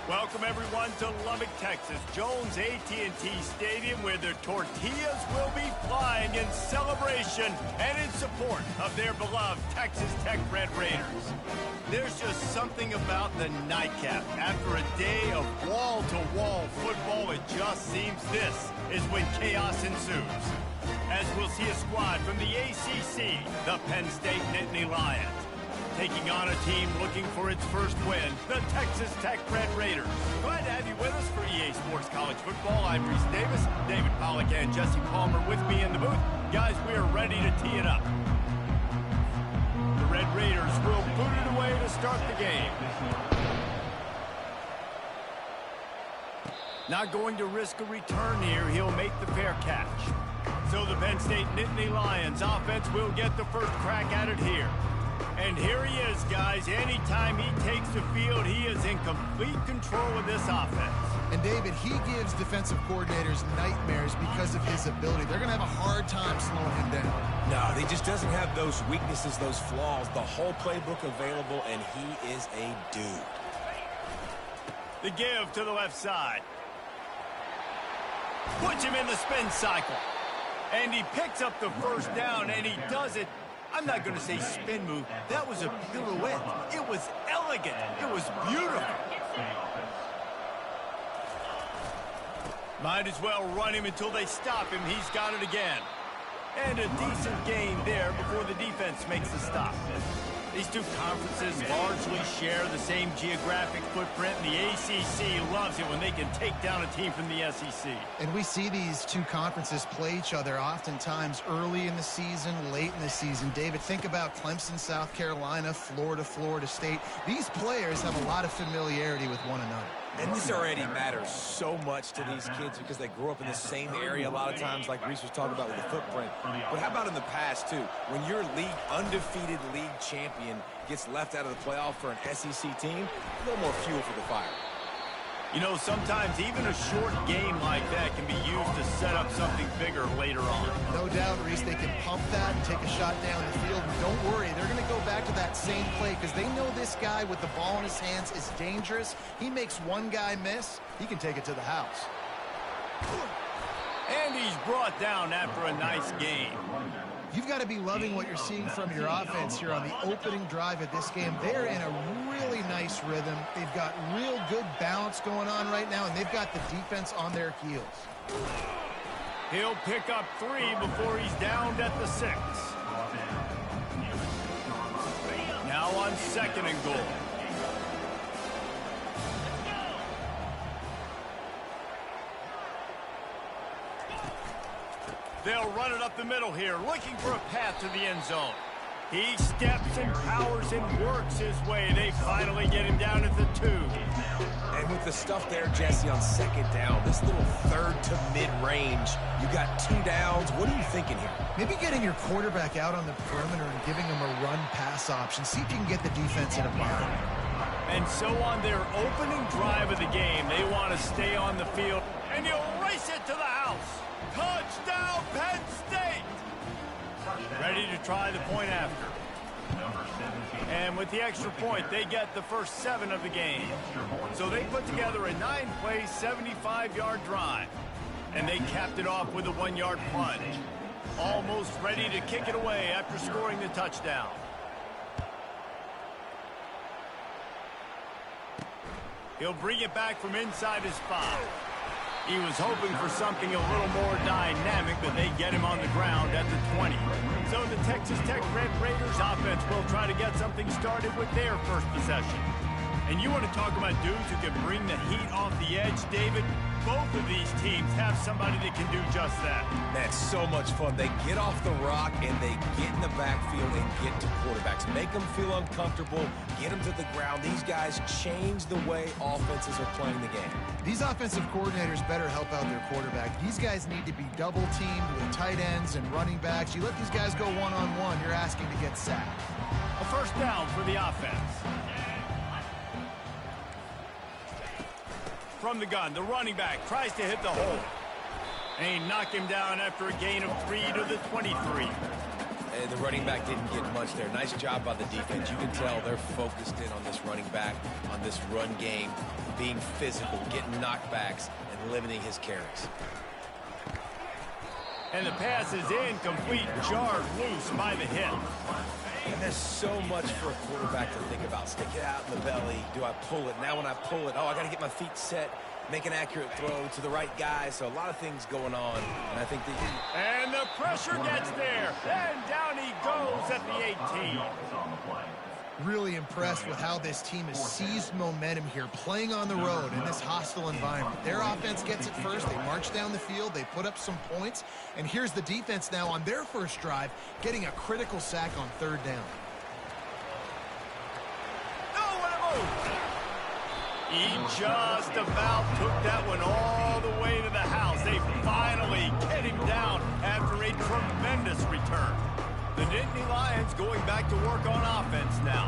Welcome everyone to Lubbock, Texas, Jones AT&T Stadium, where the tortillas will be flying in celebration and in support of their beloved Texas Tech Red Raiders. There's just something about the nightcap. After a day of wall-to-wall football, it just seems this is when chaos ensues. As we'll see a squad from the ACC, the Penn State Nittany Lions, taking on a team looking for its first win, the Texas Tech Red Raiders. Glad to have you with us for EA Sports College Football. I'm Reese Davis, David Pollack, and Jesse Palmer with me in the booth. Guys, we are ready to tee it up. The Red Raiders will boot it away to start the game. Not going to risk a return here. He'll make the fair catch. So the Penn State Nittany Lions offense will get the first crack at it here. And here he is, guys. Anytime he takes the field, he is in complete control of this offense. And, David, he gives defensive coordinators nightmares because of his ability. They're going to have a hard time slowing him down. No, he just doesn't have those weaknesses, those flaws, the whole playbook available, and he is a dude. The give to the left side. Puts him in the spin cycle. And he picks up the first down, and he does it. I'm not going to say spin move. That was a pirouette. It was elegant. It was beautiful. Might as well run him until they stop him. He's got it again. And a decent gain there before the defense makes the stop. These two conferences largely share the same geographic footprint, and the ACC loves it when they can take down a team from the SEC. And we see these two conferences play each other oftentimes early in the season, late in the season. David, think about Clemson, South Carolina, Florida, Florida State. These players have a lot of familiarity with one another. And this already matters so much to these kids because they grew up in the same area a lot of times, like Reese was talking about with the footprint. But how about in the past, too? When your undefeated league champion gets left out of the playoff for an SEC team, a little more fuel for the fire. You know, sometimes even a short game like that can be used to set up something bigger later on. No doubt, Reese, they can pump that and take a shot down the field. And don't worry, they're going to go back to that same play because they know this guy with the ball in his hands is dangerous. He makes one guy miss, he can take it to the house. And he's brought down after a nice game. You've got to be loving what you're seeing from your offense here on the opening drive of this game. They're in a really nice rhythm. They've got real good balance going on right now, and they've got the defense on their heels. He'll pick up 3 before he's downed at the 6. Now on 2nd and goal. They'll run it up the middle here, looking for a path to the end zone. He steps and powers and works his way. They finally get him down at the 2. And with the stuff there, Jesse, on 2nd down, this little 3rd to mid-range, you got 2 downs. What are you thinking here? Maybe getting your quarterback out on the perimeter and giving him a run-pass option. See if you can get the defense in a bind. And so on their opening drive of the game, they want to stay on the field. And he'll race it to the house. Touchdown, Penn State! Ready to try the point after. And with the extra point, they get the first 7 of the game. So they put together a 9-play, 75-yard drive. And they capped it off with a 1-yard plunge. Almost ready to kick it away after scoring the touchdown. He'll bring it back from inside his 5. He was hoping for something a little more dynamic, but they get him on the ground at the 20. So the Texas Tech Red Raiders offense will try to get something started with their first possession. And you want to talk about dudes who can bring the heat off the edge, David? Both of these teams have somebody that can do just that. That's so much fun. They get off the rock and they get in the backfield and get to quarterbacks. Make them feel uncomfortable, get them to the ground. These guys change the way offenses are playing the game. These offensive coordinators better help out their quarterback. These guys need to be double-teamed with tight ends and running backs. You let these guys go one-on-one, you're asking to get sacked. A first down for the offense. From the gun, the running back tries to hit the hole. And he knocked him down after a gain of 3 to the 23. The running back didn't get much there. Nice job by the defense. You can tell they're focused in on this running back, on this run game, being physical, getting knockbacks, and limiting his carries. And the pass is incomplete, jarred loose by the hit. And there's so much for a quarterback to think about. Stick it out in the belly. Do I pull it? Now when I pull it, I got to get my feet set, make an accurate throw to the right guy. So a lot of things going on. And I think and the pressure gets there. And down he goes at the 18. Really impressed with how this team has seized momentum here, playing on the road in this hostile environment. Their offense gets it first. They march down the field. They put up some points. And here's the defense now on their first drive, getting a critical sack on third down. He just about took that one all the way to the house. They finally get him down after a tremendous return. The Nittany Lions going back to work on offense now.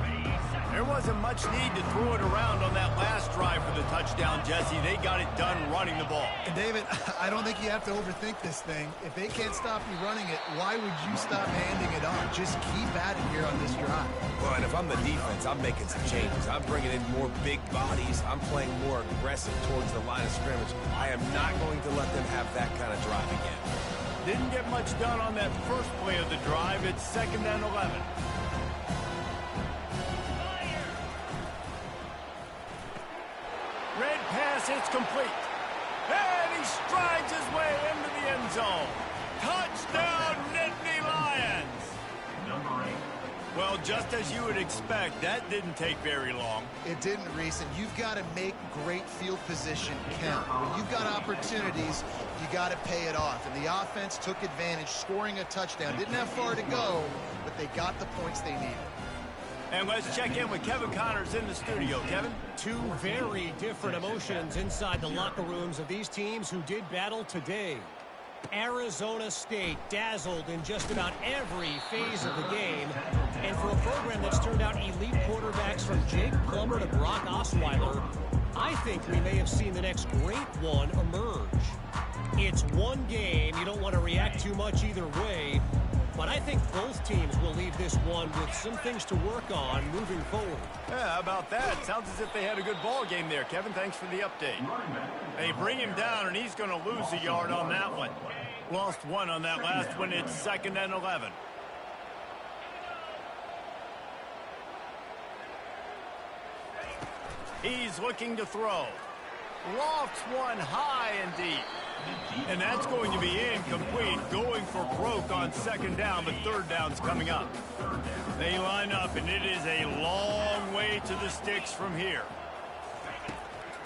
There wasn't much need to throw it around on that last drive for the touchdown, Jesse. They got it done running the ball. And David, I don't think you have to overthink this thing. If they can't stop you running it, why would you stop handing it off? Just keep at it here on this drive. Well, and if I'm the defense, I'm making some changes. I'm bringing in more big bodies. I'm playing more aggressive towards the line of scrimmage. I am not going to let them have that kind of drive again. Didn't get much done on that first play of the drive. It's 2nd and 11. Red pass, it's complete. And he strides his way into the end zone. Touchdown, Nittany Lions! Well, just as you would expect, that didn't take very long. It didn't, Reese, and you've got to make great field position count. When you've got opportunities, you got to pay it off. And the offense took advantage, scoring a touchdown. Didn't have far to go, but they got the points they needed. And let's check in with Kevin Connors in the studio. Kevin? Two very different emotions inside the locker rooms of these teams who did battle today. Arizona State dazzled in just about every phase of the game. And for a program that's turned out elite quarterbacks from Jake Plummer to Brock Osweiler, I think we may have seen the next great one emerge. It's one game. You don't want to react too much either way. But I think both teams will leave this one with some things to work on moving forward. Yeah, how about that? Sounds as if they had a good ball game there, Kevin. Thanks for the update. They bring him down, and he's going to lose a yard on that one. Lost one on that last one. It's 2nd and 11. He's looking to throw. Lofts one high and deep. And that's going to be incomplete. Going for broke on 2nd down, but 3rd down's coming up. They line up, and it is a long way to the sticks from here.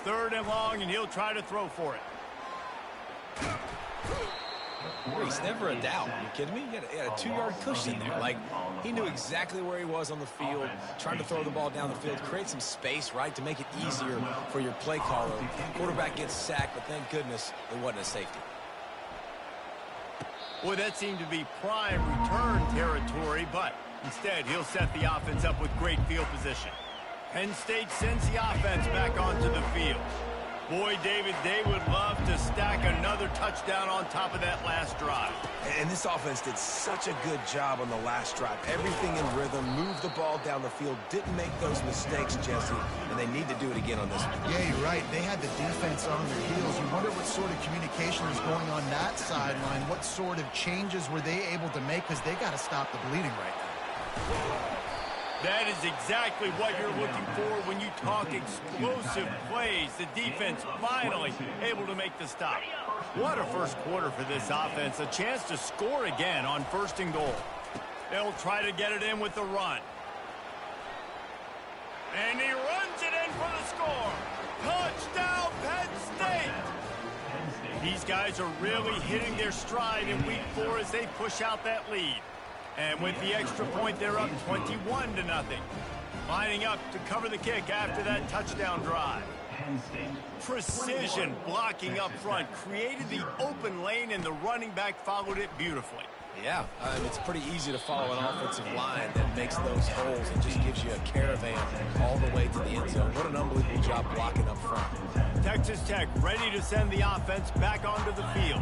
3rd and long, and he'll try to throw for it. He's never a doubt. Are you kidding me? He had a 2-yard cushion there. Like, he knew exactly where he was on the field, trying to throw the ball down the field, create some space, right, to make it easier for your play caller. Quarterback gets sacked, but thank goodness it wasn't a safety. Boy, that seemed to be prime return territory, but instead he'll set the offense up with great field position. Penn State sends the offense back onto the field. Boy, David, they would love to stack another touchdown on top of that last drive. And this offense did such a good job on the last drive. Everything in rhythm, moved the ball down the field, didn't make those mistakes, Jesse, and they need to do it again on this one. Yeah, you're right. They had the defense on their heels. You wonder what sort of communication was going on that sideline. What sort of changes were they able to make, because they got to stop the bleeding right now. That is exactly what you're looking for when you talk explosive plays. The defense finally able to make the stop. What a first quarter for this offense. A chance to score again on 1st and goal. They'll try to get it in with the run. And he runs it in for the score. Touchdown, Penn State! These guys are really hitting their stride in week 4 as they push out that lead. And with the extra point, they're up 21-0. Lining up to cover the kick after that touchdown drive. Precision blocking up front created the open lane, and the running back followed it beautifully. Yeah, it's pretty easy to follow an offensive line that makes those holes and just gives you a caravan all the way to the end zone. What an unbelievable job blocking up front. Texas Tech ready to send the offense back onto the field.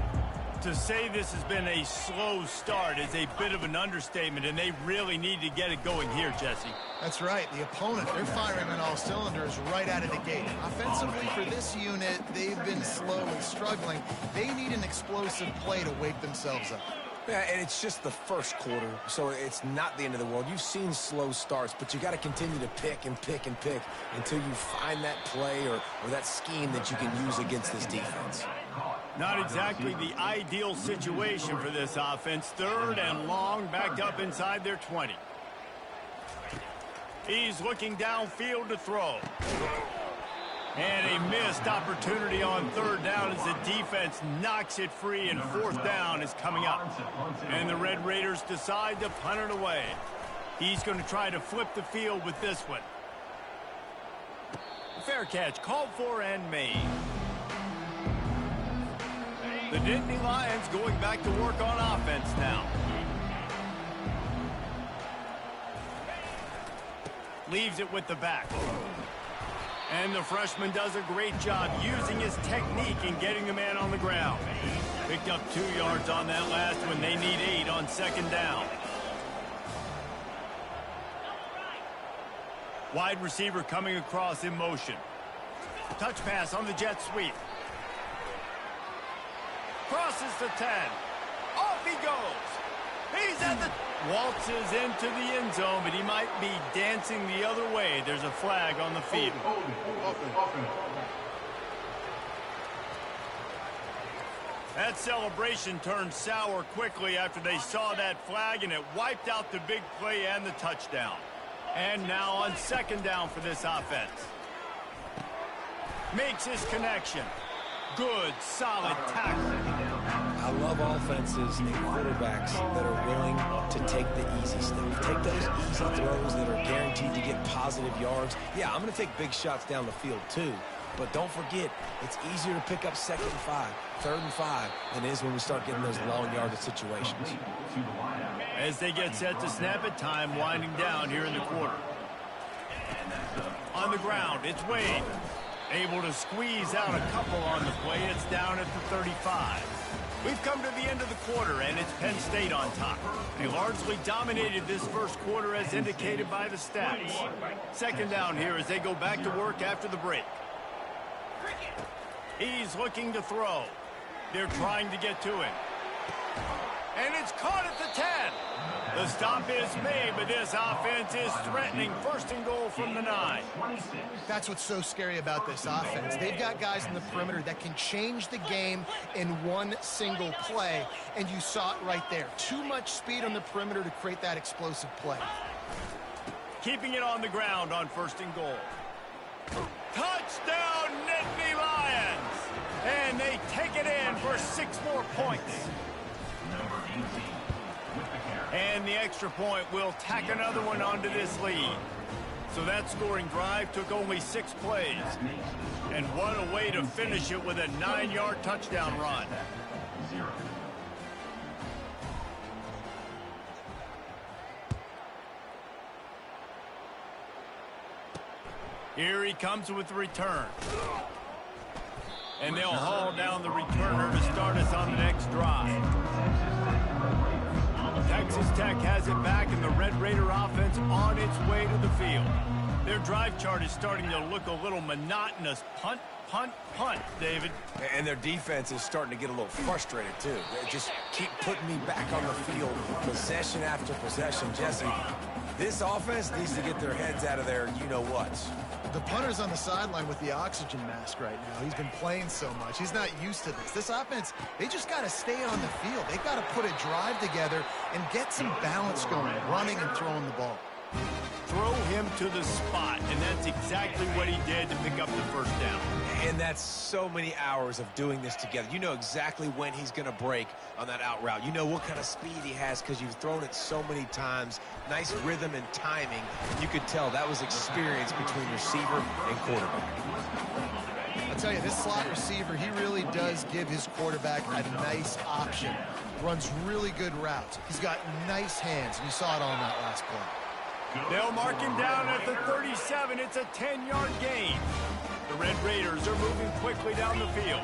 To say this has been a slow start is a bit of an understatement, and they really need to get it going here, Jesse. That's right. The opponent, they're firing on all cylinders right out of the gate. Offensively for this unit, they've been slow and struggling. They need an explosive play to wake themselves up. Yeah, and it's just the first quarter, so it's not the end of the world. You've seen slow starts, but you got to continue to pick and pick and pick until you find that play or that scheme that you can use against this defense. Not exactly the ideal situation for this offense. 3rd and long, backed up inside their 20. He's looking downfield to throw. And a missed opportunity on 3rd down as the defense knocks it free, and 4th down is coming up. And the Red Raiders decide to punt it away. He's going to try to flip the field with this one. Fair catch called for and made. The Nittany Lions going back to work on offense now. Leaves it with the back. And the freshman does a great job using his technique and getting the man on the ground. Picked up 2 yards on that last one. They need 8 on 2nd down. Wide receiver coming across in motion. Touch pass on the jet sweep. Crosses the 10. Off he goes. He's at the... Waltzes into the end zone, but he might be dancing the other way. There's a flag on the field. That celebration turned sour quickly after they saw that flag, and it wiped out the big play and the touchdown. And now on 2nd down for this offense. Makes his connection. Good, solid tackle. I love offenses and quarterbacks that are willing to take the easy stuff. Take those easy throws that are guaranteed to get positive yards. Yeah, I'm going to take big shots down the field too. But don't forget, it's easier to pick up 2nd and 5, 3rd and 5 than it is when we start getting those long yardage situations. As they get set to snap it, time winding down here in the quarter. On the ground, it's Wade. Able to squeeze out a couple on the play. It's down at the 35. We've come to the end of the quarter, and it's Penn State on top. They largely dominated this first quarter as indicated by the stats. 2nd down here as they go back to work after the break. He's looking to throw. They're trying to get to him. And it's caught at the 10. The stop is made, but this offense is threatening 1st and goal from the 9. That's what's so scary about this offense. They've got guys in the perimeter that can change the game in one single play, and you saw it right there. Too much speed on the perimeter to create that explosive play. Keeping it on the ground on 1st and goal. Touchdown, Nittany Lions! And they take it in for 6 more points. And the extra point will tack another one onto this lead. So that scoring drive took only 6 plays. And what a way to finish it with a 9-yard touchdown run. Here he comes with the return. And they'll haul down the returner to start us on the next drive. Texas Tech has it back, and the Red Raider offense on its way to the field. Their drive chart is starting to look a little monotonous. Punt, punt, punt, David. And their defense is starting to get a little frustrated, too. They just keep putting me back on the field, possession after possession. Jesse, this offense needs to get their heads out of their you-know-whats. The punter's on the sideline with the oxygen mask right now. He's been playing so much. He's not used to this. This offense, they just got to stay on the field. They've got to put a drive together and get some balance going, running and throwing the ball. Throw him to the spot, and that's exactly what he did to pick up the 1st down. And that's so many hours of doing this together. You know exactly when he's going to break on that out route. You know what kind of speed he has because you've thrown it so many times. Nice rhythm and timing. You could tell that was experience between receiver and quarterback. I'll tell you, this slot receiver, he really does give his quarterback a nice option. Runs really good routes. He's got nice hands, and you saw it on that last play. They'll mark him down at the 37. It's a 10-yard gain. The Red Raiders are moving quickly down the field.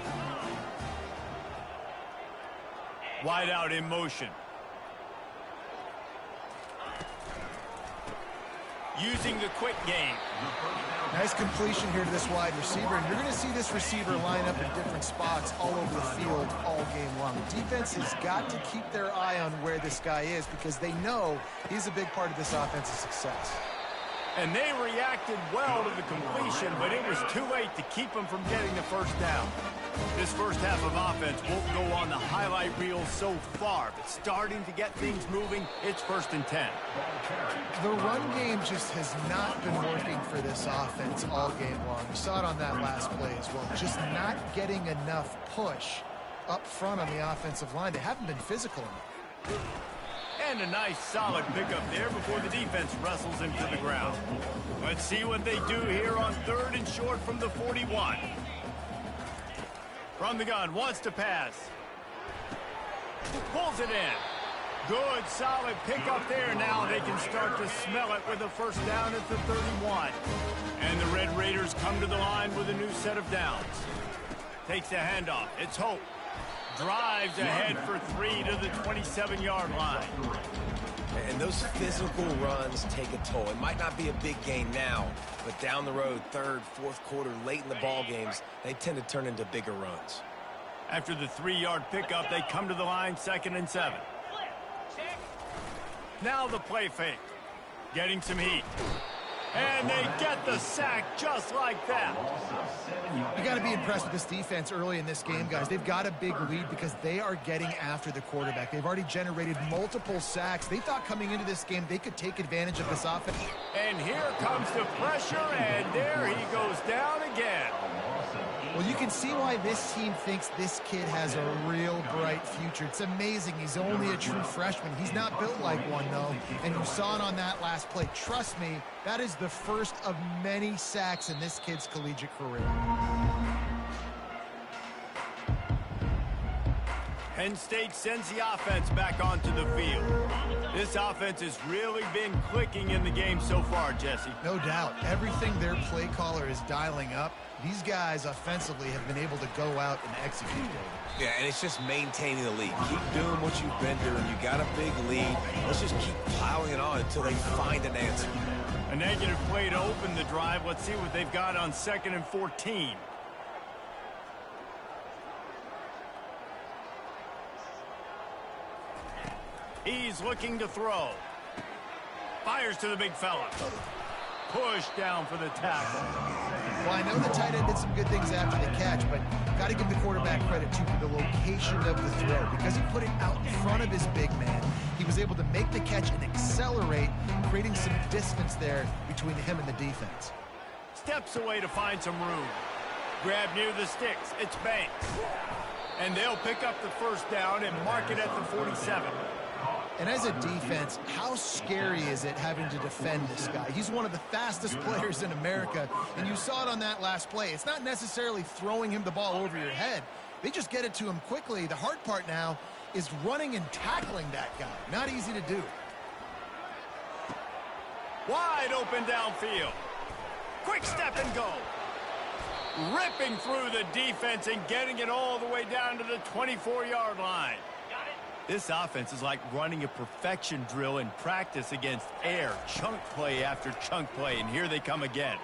Wide out in motion. Using the quick game. Nice completion here to this wide receiver, and you're going to see this receiver line up in different spots all over the field all game long. The defense has got to keep their eye on where this guy is because they know he's a big part of this offensive success. And they reacted well to the completion, but it was too late to keep them from getting the first down. This first half of offense won't go on the highlight reel so far, but starting to get things moving, it's 1st and 10. The run game just has not been working for this offense all game long. You saw it on that last play as well. Just not getting enough push up front on the offensive line. They haven't been physical enough. And a nice solid pickup there before the defense wrestles him to the ground. Let's see what they do here on 3rd and short from the 41. From the gun, wants to pass. Pulls it in. Good, solid pickup there. Now they can start to smell it with a first down at the 31. And the Red Raiders come to the line with a new set of downs. Takes the handoff. It's Hope. Drives ahead for 3 to the 27-yard line. And those physical runs take a toll. It might not be a big gain now, but down the road, 3rd, 4th quarter, late in the ball games, they tend to turn into bigger runs. After the 3-yard pickup, they come to the line 2nd and 7. Now the play fake. Getting some heat. And they get the sack just like that. You got to be impressed with this defense early in this game, guys. They've got a big lead because they are getting after the quarterback. They've already generated multiple sacks. They thought coming into this game they could take advantage of this offense. And here comes the pressure, and there he goes down again. Well, you can see why this team thinks this kid has a real bright future. It's amazing. He's only a true freshman. He's not built like one, though. And you saw it on that last play. Trust me, that is the first of many sacks in this kid's collegiate career. Penn State sends the offense back onto the field. This offense has really been clicking in the game so far, Jesse. No doubt. Everything their play caller is dialing up, these guys offensively have been able to go out and execute it. Yeah, and it's just maintaining the lead. Keep doing what you've been doing. You got a big lead. Let's just keep piling it on until they find an answer. A negative play to open the drive. Let's see what they've got on 2nd and 14. He's looking to throw. Fires to the big fella. Push down for the tackle. Well, I know the tight end did some good things after the catch, but got to give the quarterback credit, too, for the location of the throw. Because he put it out in front of his big man, he was able to make the catch and accelerate, creating some distance there between him and the defense. Steps away to find some room. Grab near the sticks. It's Banks. And they'll pick up the first down and mark it at the 47. And as a defense, how scary is it having to defend this guy? He's one of the fastest players in America, and you saw it on that last play. It's not necessarily throwing him the ball over your head. They just get it to him quickly. The hard part now is running and tackling that guy. Not easy to do. Wide open downfield. Quick step and go. Ripping through the defense and getting it all the way down to the 24-yard line. This offense is like running a perfection drill in practice against air. Chunk play after chunk play, and here they come again.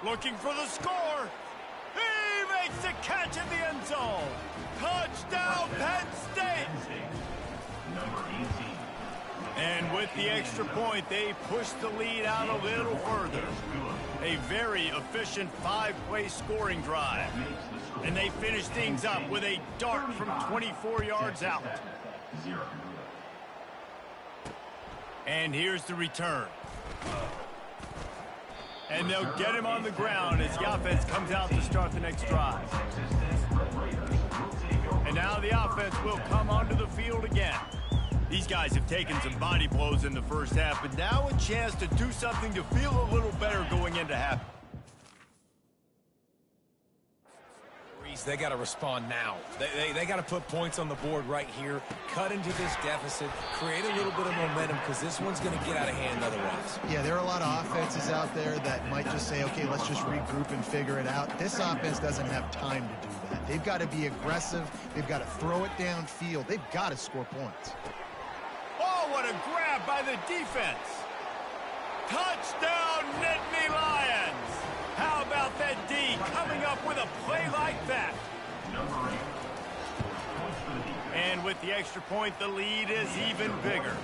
Looking for the score. He makes the catch in the end zone. Touchdown, Penn State. And with the extra point, they push the lead out a little further. A very efficient 5-play scoring drive. And they finish things up with a dart from 24 yards out. And here's the return. And they'll get him on the ground as the offense comes out to start the next drive. And now the offense will come onto the field again. These guys have taken some body blows in the first half, but now a chance to do something to feel a little better going into half. They got to respond now. They got to put points on the board right here, cut into this deficit, create a little bit of momentum because this one's going to get out of hand otherwise. Yeah, there are a lot of offenses out there that might just say, okay, let's just regroup and figure it out. This offense doesn't have time to do that. They've got to be aggressive. They've got to throw it downfield. They've got to score points. Oh, what a grab by the defense. Touchdown, Nittany Lions. How about that D coming up with a play like that? And with the extra point, the lead is even bigger.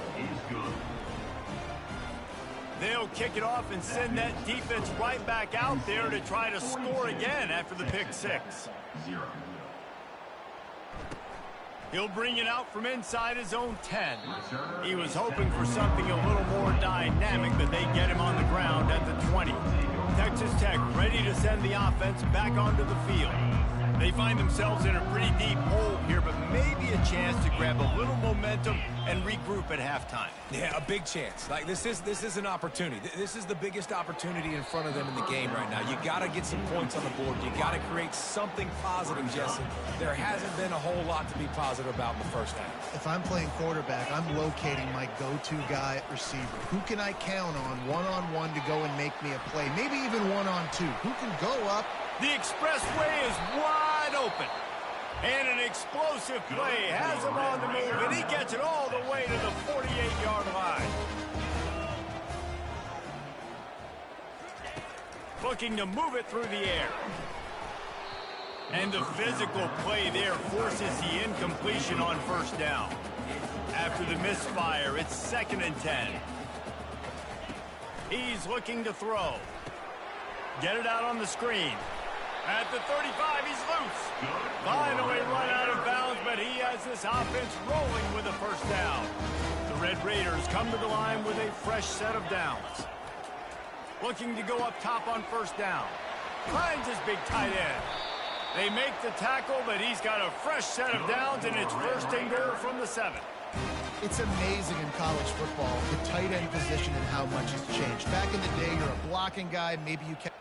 They'll kick it off and send that defense right back out there to try to score again after the pick six. He'll bring it out from inside his own 10. He was hoping for something a little more dynamic, but they get him on the ground at the 20. Texas Tech ready to send the offense back onto the field. They find themselves in a pretty deep hole here, but maybe a chance to grab a little momentum and regroup at halftime. Yeah, a big chance. Like this is an opportunity. This is the biggest opportunity in front of them in the game right now. You got to get some points on the board. You got to create something positive, Jesse. There hasn't been a whole lot to be positive about in the first half. If I'm playing quarterback, I'm locating my go-to guy at receiver. Who can I count on one-on-one to go and make me a play? Maybe even one-on-two. Who can go up? The expressway is wide open. And an explosive play has him on the move, and he gets it all the way to the 48-yard line. Looking to move it through the air. And the physical play there forces the incompletion on first down. After the misfire, it's 2nd and 10. He's looking to throw. Get it out on the screen. At the 35, he's loose. Finally run out of bounds, but he has this offense rolling with a first down. The Red Raiders come to the line with a fresh set of downs. Looking to go up top on first down. Finds his big tight end. They make the tackle, but he's got a fresh set of downs, and it's 1st and goal from the 7. It's amazing in college football, the tight end position and how much has changed. Back in the day, you're a blocking guy, maybe you can.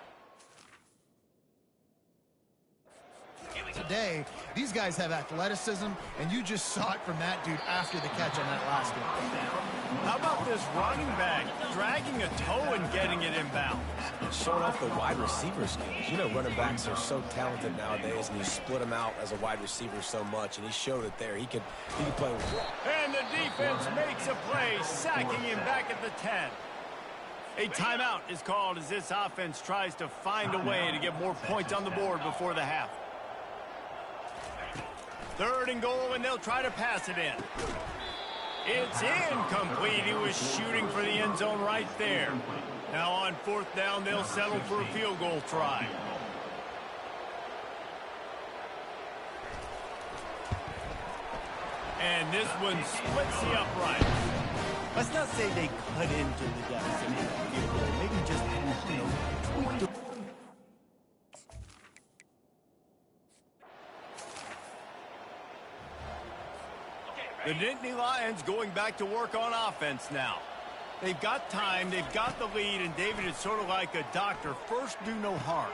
Today, these guys have athleticism, and you just saw it from that dude after the catch on that last one. How about this running back dragging a toe and getting it inbound? Showing off the wide receiver skills. You know, running backs are so talented nowadays, and you split them out as a wide receiver so much, and he showed it there. He could play with it. And the defense makes a play, sacking him back at the 10. A timeout is called as this offense tries to find a way to get more points on the board before the half. 3rd and goal, and they'll try to pass it in. It's incomplete. He was shooting for the end zone right there. Now on 4th down, they'll settle for a field goal try. And this one splits the upright. Let's not say they cut into the deficit in the field goal. Maybe just, tweak the... The Nittany Lions going back to work on offense now. They've got time, they've got the lead, and David, it's sort of like a doctor. First, do no harm.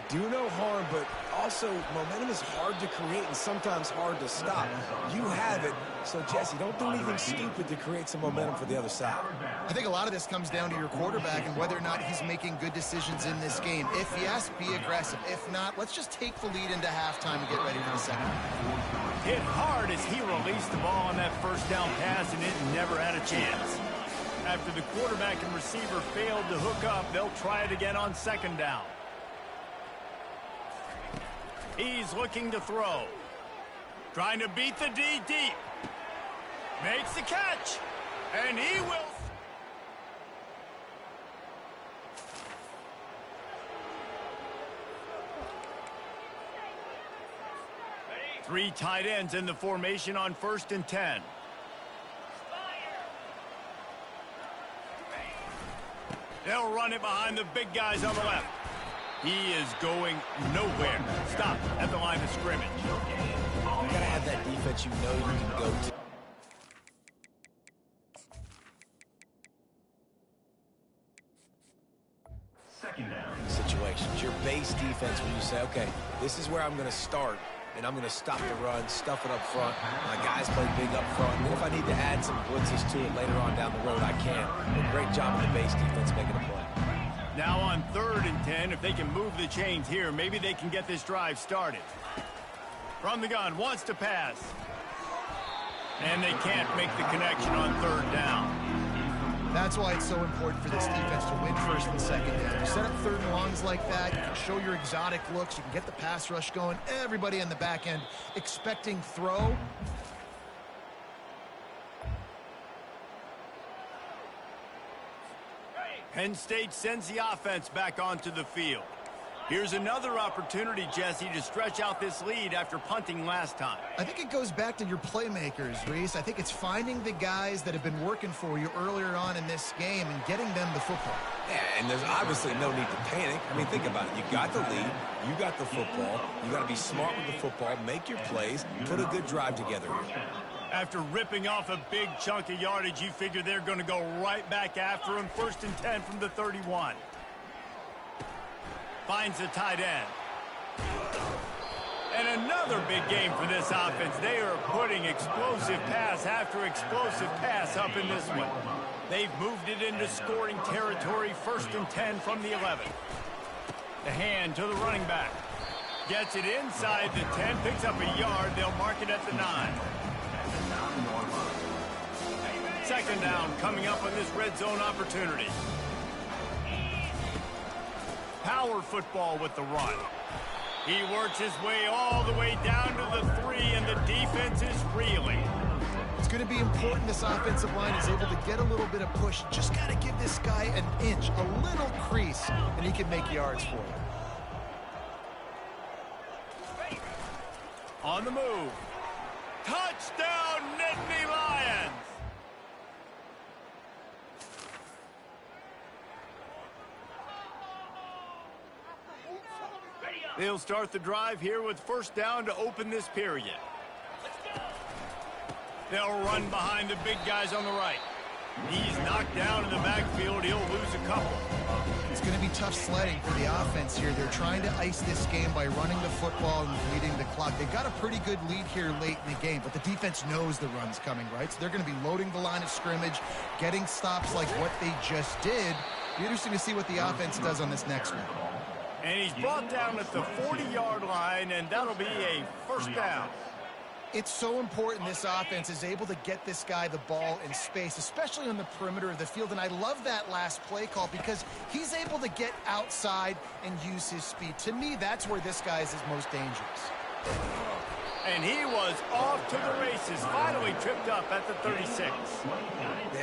Do no harm, but also momentum is hard to create and sometimes hard to stop. You have it, so Jesse, don't do anything stupid to create some momentum for the other side. I think a lot of this comes down to your quarterback and whether or not he's making good decisions in this game. If yes, be aggressive. If not, let's just take the lead into halftime and get ready for the second. Hit hard as he released the ball on that first down pass, and it never had a chance. After the quarterback and receiver failed to hook up, they'll try it again on 2nd down. He's looking to throw. Trying to beat the D deep. Makes the catch. And he will. Three tight ends in the formation on 1st and 10. They'll run it behind the big guys on the left. He is going nowhere. Stop at the line of scrimmage. You gotta have that defense you know you can go to. Situations. Your base defense defense when you say, okay, this is where I'm going to start, and I'm going to stop the run, stuff it up front. My guys play big up front. And if I need to add some blitzes to it later on down the road, I can. But great job of the base defense making a play. Now on 3rd and 10, if they can move the chains here, maybe they can get this drive started. From the gun, wants to pass. And they can't make the connection on 3rd down. That's why it's so important for this defense to win 1st and 2nd down. You set up 3rd and longs like that, you can show your exotic looks, you can get the pass rush going, everybody in the back end expecting throw. Penn State sends the offense back onto the field. Here's another opportunity, Jesse, to stretch out this lead after punting last time. I think it goes back to your playmakers, Reese. I think it's finding the guys that have been working for you earlier on in this game and getting them the football. Yeah, and there's obviously no need to panic. I mean, think about it. You got the lead. You got the football. You got to be smart with the football, make your plays, put a good drive together here. After ripping off a big chunk of yardage, you figure they're going to go right back after him. 1st and 10 from the 31. Finds the tight end. And another big game for this offense. They are putting explosive pass after explosive pass up in this one. They've moved it into scoring territory. 1st and 10 from the 11. The hand to the running back. Gets it inside the 10, picks up a yard. They'll mark it at the 9. 2nd down coming up on this red zone opportunity. Power football with the run. He works his way all the way down to the 3, and the defense is reeling. It's going to be important this offensive line is able to get a little bit of push. Just got to give this guy an inch, a little crease, and he can make yards for you. On the move. Touchdown, Nittany Lions! They'll start the drive here with 1st down to open this period. They'll run behind the big guys on the right. He's knocked down in the backfield. He'll lose a couple. It's going to be tough sledding for the offense here. They're trying to ice this game by running the football and leading the clock. They've got a pretty good lead here late in the game, but the defense knows the run's coming, right? So they're going to be loading the line of scrimmage, getting stops like what they just did. Be interesting to see what the offense does on this next one. And he's brought down at the 40-yard line, and that'll be a 1st down. It's so important this offense is able to get this guy the ball in space, especially on the perimeter of the field. And I love that last play call because he's able to get outside and use his speed. To me, that's where this guy is his most dangerous. And he was off to the races, finally tripped up at the 36.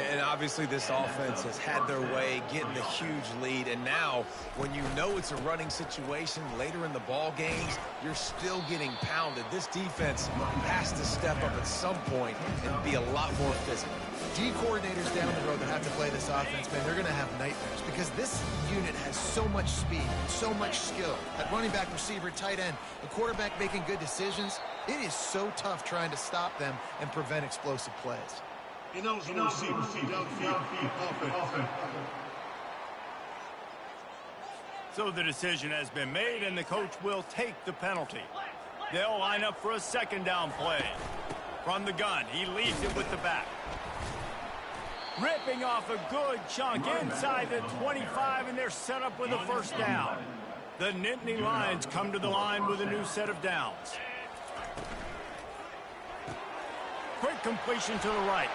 And obviously this offense has had their way getting the huge lead. And now when you know it's a running situation later in the ball games, you're still getting pounded. This defense has to step up at some point and be a lot more physical. D coordinators down the road that have to play this offense, man, they're going to have nightmares because this unit has so much speed and so much skill. At running back, receiver, tight end, the quarterback making good decisions. It is so tough trying to stop them and prevent explosive plays. Ineligible receiver, offense. So the decision has been made, and the coach will take the penalty. They'll line up for a 2nd down play. From the gun, he leaves it with the back. Ripping off a good chunk inside the 25, and they're set up with a 1st down. The Nittany Lions come to the line with a new set of downs. Quick completion to the right.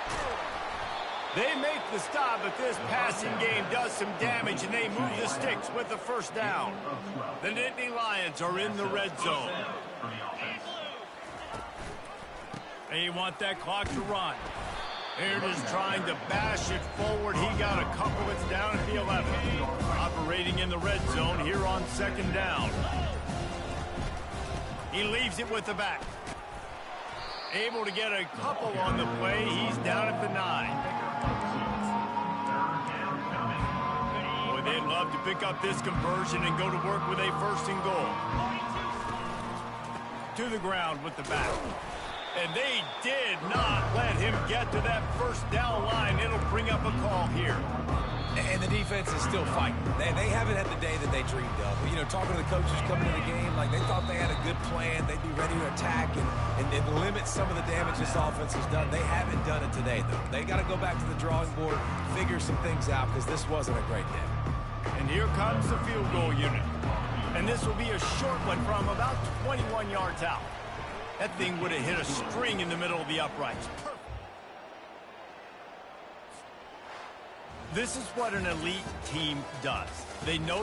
They make the stop, but this passing game does some damage, and they move the sticks with the 1st down. The Nittany Lions are in the red zone. They want that clock to run. They're just trying to bash it forward. He got a couple. It's down at the 11. Operating in the red zone here on 2nd down. He leaves it with the back. Able to get a couple on the play. He's down at the 9. Boy, they'd love to pick up this conversion and go to work with a 1st and goal. To the ground with the back. And they did not let him get to that 1st down line. It'll bring up a call here. And the defense is still fighting. They haven't had the day that they dreamed of. You know, talking to the coaches coming to the game, like they thought they had a good plan. They'd be ready to attack and limit some of the damage this offense has done. They haven't done it today, though. They got to go back to the drawing board, figure some things out, because this wasn't a great day. And here comes the field goal unit. And this will be a short one from about 21 yards out. That thing would have hit a string in the middle of the uprights. Perfect. This is what an elite team does. They know